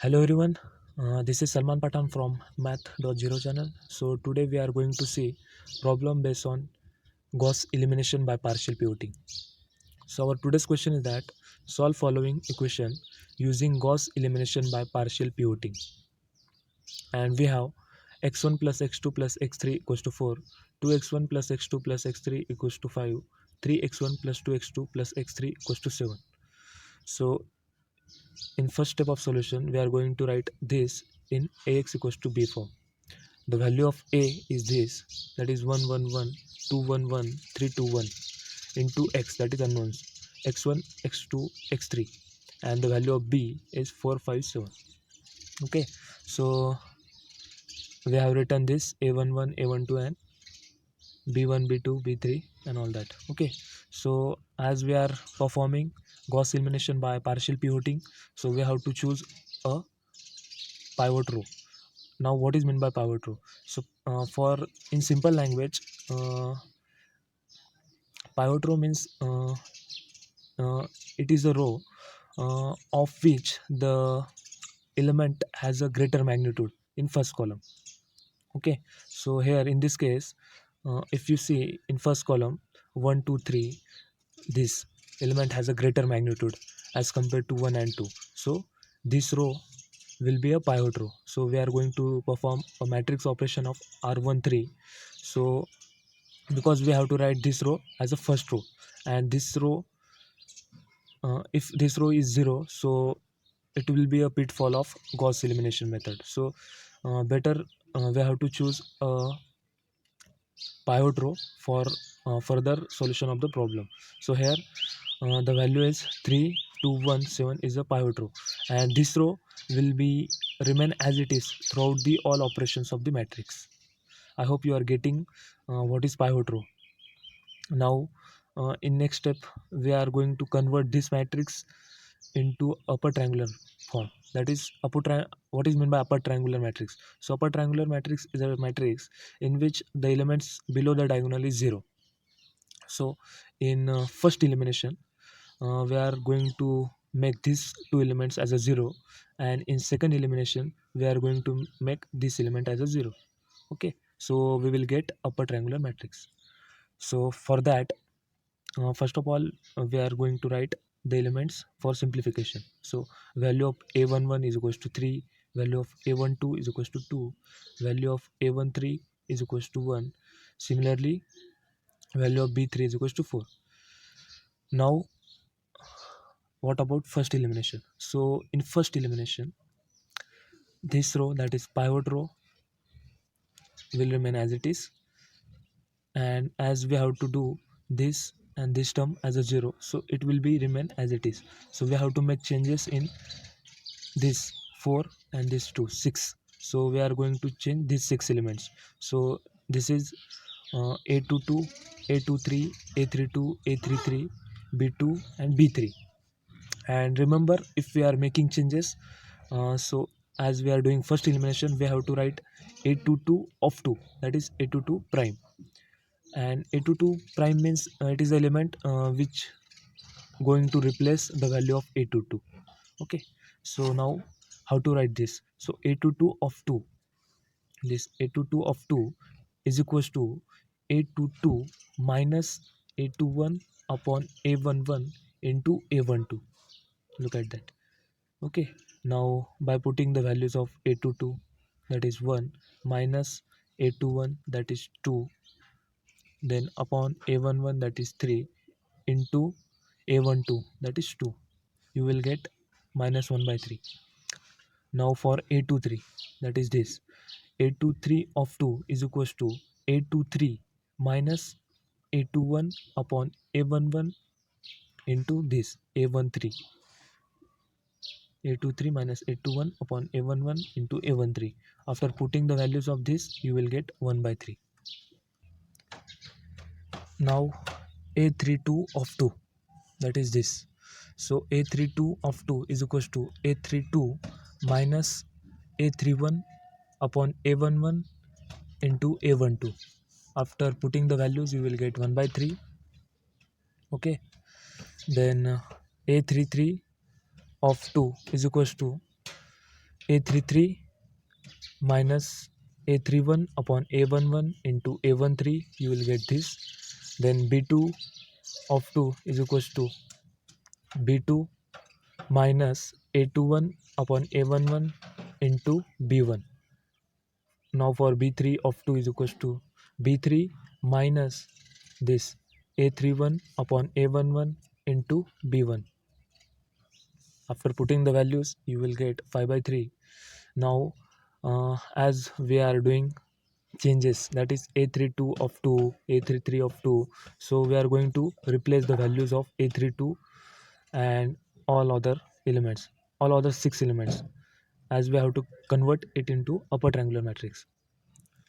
Hello everyone, this is Salman Patan from Math.0 channel. So today we are going to see problem based on Gauss elimination by partial pivoting. So our today's question is that solve following equation using Gauss elimination by partial pivoting. And we have x1 plus x2 plus x3 equals to 4, 2x1 plus x2 plus x3 equals to 5, 3x1 plus 2x2 plus x3 equals to 7. So in first step of solution we are going to write this in ax equals to b form. The value of a is this, that is 1 1 1 2 1 1 3 2 1 into x, that is unknowns, x1 x2 x3, and the value of b is 4 5 7. Okay, so we have written this a11 a12 and b1 b2 b3 and all that. Okay, so as we are performing Gauss elimination by partial pivoting, so we have to choose a pivot row. Now what is meant by pivot row? So for in simple language, pivot row means it is a row of which the element has a greater magnitude in first column. Okay, so here in this case, if you see in first column 1 2 3, this element has a greater magnitude as compared to 1 and 2. So this row will be a pivot row. So we are going to perform a matrix operation of R13. So because we have to write this row as a first row, and this row, if this row is 0, so it will be a pitfall of Gauss elimination method. So better we have to choose a pivot row for further solution of the problem. So here the value is 3 2 1 7 is a pivot row, and this row will be remain as it is throughout the all operations of the matrix. I hope you are getting what is pivot row. Now in next step we are going to convert this matrix into upper triangular form. That is what is meant by upper triangular matrix? So upper triangular matrix is a matrix in which the elements below the diagonal is 0. So in first elimination we are going to make these two elements as a 0, and in second elimination we are going to make this element as a 0. Okay, so we will get upper triangular matrix. So for that, first of all we are going to write the elements for simplification. So value of a11 is equals to 3, value of a12 is equals to 2, value of a13 is equals to 1. Similarly, value of b3 is equals to 4. Now what about first elimination? So in first elimination, this row, that is pivot row, will remain as it is, and as we have to do this and this term as a 0, so it will be remain as it is. So we have to make changes in this 4 and this 2 6. So we are going to change these 6 elements. So this is a22 a23 a32 a33 b2 and b3. And remember, if we are making changes, so as we are doing first elimination, we have to write a22 of 2, that is a22 prime. And a22 prime means it is the element which going to replace the value of a22. Okay, so now how to write this? So a22 of 2, this a22 of 2 is equals to a22 minus a21 upon a11 into a12. Look at that. Okay, now by putting the values of a22, that is 1, minus a21, that is 2, then upon a11, that is 3, into a12, that is 2, you will get minus 1 by 3. Now for a23, that is this, a23 of 2 is equals to a23 minus a21 upon a11 into this a13, a23 minus a21 upon a11 into a13. After putting the values of this, you will get 1 by 3. Now a32 of 2, that is this. So a32 of 2 is equals to a32 minus a31 upon a11 into a12. After putting the values, you will get 1 by 3. Okay, then a33 of 2 is equals to A33 minus A31 upon A11 into A13, you will get this. Then B2 of 2 is equals to B2 minus A21 upon A11 into B1. Now for B3 of 2 is equals to B3 minus this A31 upon A11 into B1. After putting the values, you will get 5 by 3. Now, as we are doing changes, that is A32 of 2, A33 of 2, so we are going to replace the values of A32 and all other elements, all other 6 elements, as we have to convert it into upper triangular matrix,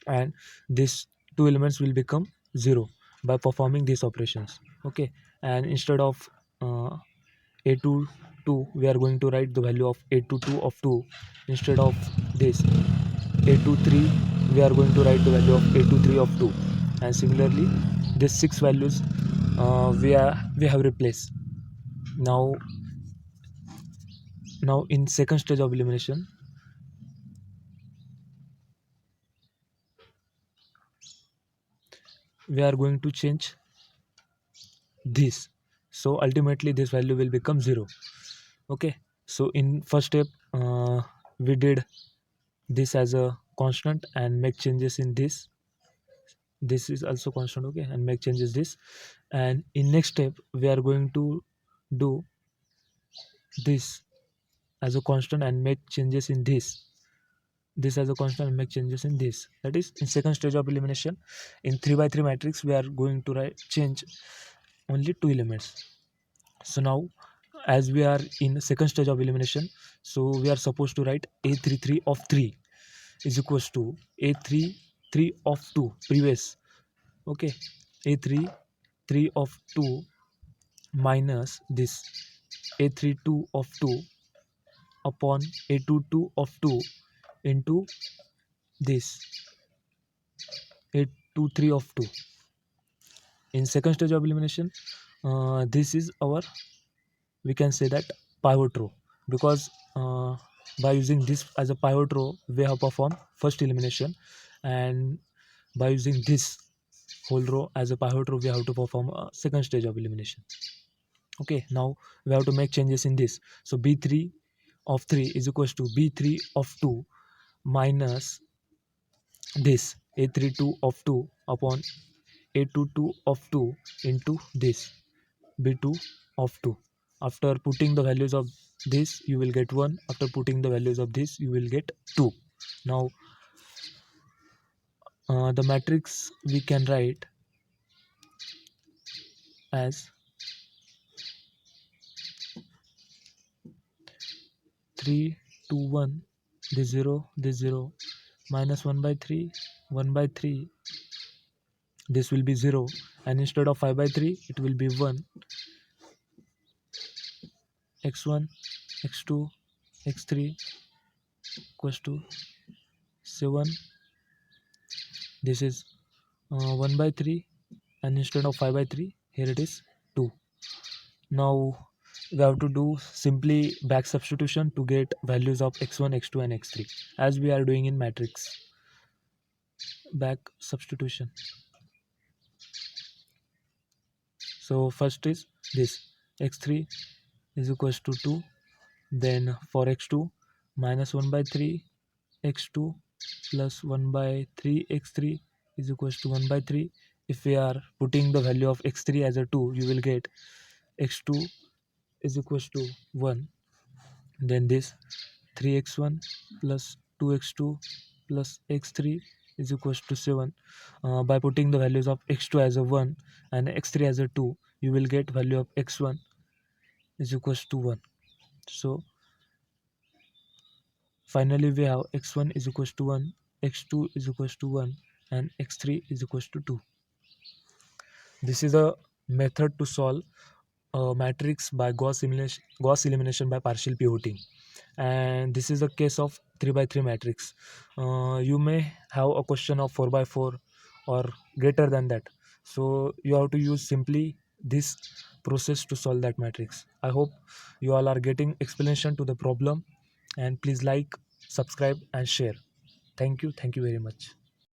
and these two elements will become 0 by performing these operations. Okay, and instead of a2 2, we are going to write the value of a22 of 2. Instead of this a23, we are going to write the value of a23 of 2, and similarly these 6 values we have replaced. Now now in second stage of elimination, we are going to change this, so ultimately this value will become 0. Okay, so in first step, we did this as a constant and make changes in this is also constant. Okay, and make changes this, and in next step we are going to do this as a constant and make changes in this as a constant and make changes in this. That is in second stage of elimination. In 3 by 3 matrix, we are going to write change only 2 elements. So now, as we are in second stage of elimination, so we are supposed to write a33 of 3 is equals to a33 of 2 previous. Okay, a3 3 of 2 minus this a32 of 2 upon a22 of 2 into this a23 of 2. In second stage of elimination, this is our, we can say that, pivot row, because by using this as a pivot row we have performed first elimination, and by using this whole row as a pivot row we have to perform a second stage of elimination. Okay, now we have to make changes in this. So b3 of 3 is equals to b3 of 2 minus this a32 of 2 upon a22 of 2 into this b2 of 2. After putting the values of this, you will get 1. After putting the values of this, you will get 2. Now the matrix we can write as 3 2 1, this 0 this 0, minus 1 by 3 1 by 3, this will be 0, and instead of 5 by 3 it will be 1, x1 x2 x3 equals to 7. This is 1 by 3, and instead of 5 by 3 here it is 2. Now we have to do simply back substitution to get values of x1 x2 and x3, as we are doing in matrix. Back substitution. So first is this x3 is equals to 2, then for x2 minus 1 by 3 x2 plus 1 by 3 x3 is equals to 1 by 3. If we are putting the value of x3 as a 2, you will get x2 is equals to 1. Then this 3x1 plus 2x2 plus x3 is equals to 7. By putting the values of x2 as a 1 and x3 as a 2, you will get value of x1 is equals to 1. So finally we have x1 is equals to 1, x2 is equals to 1, and x3 is equals to 2. This is a method to solve a matrix by Gauss elimination by partial pivoting, and this is a case of 3 by 3 matrix. You may have a question of 4 by 4 or greater than that, so you have to use simply this process to solve that matrix. I hope you all are getting explanation to the problem, and please like, subscribe and share. Thank you very much.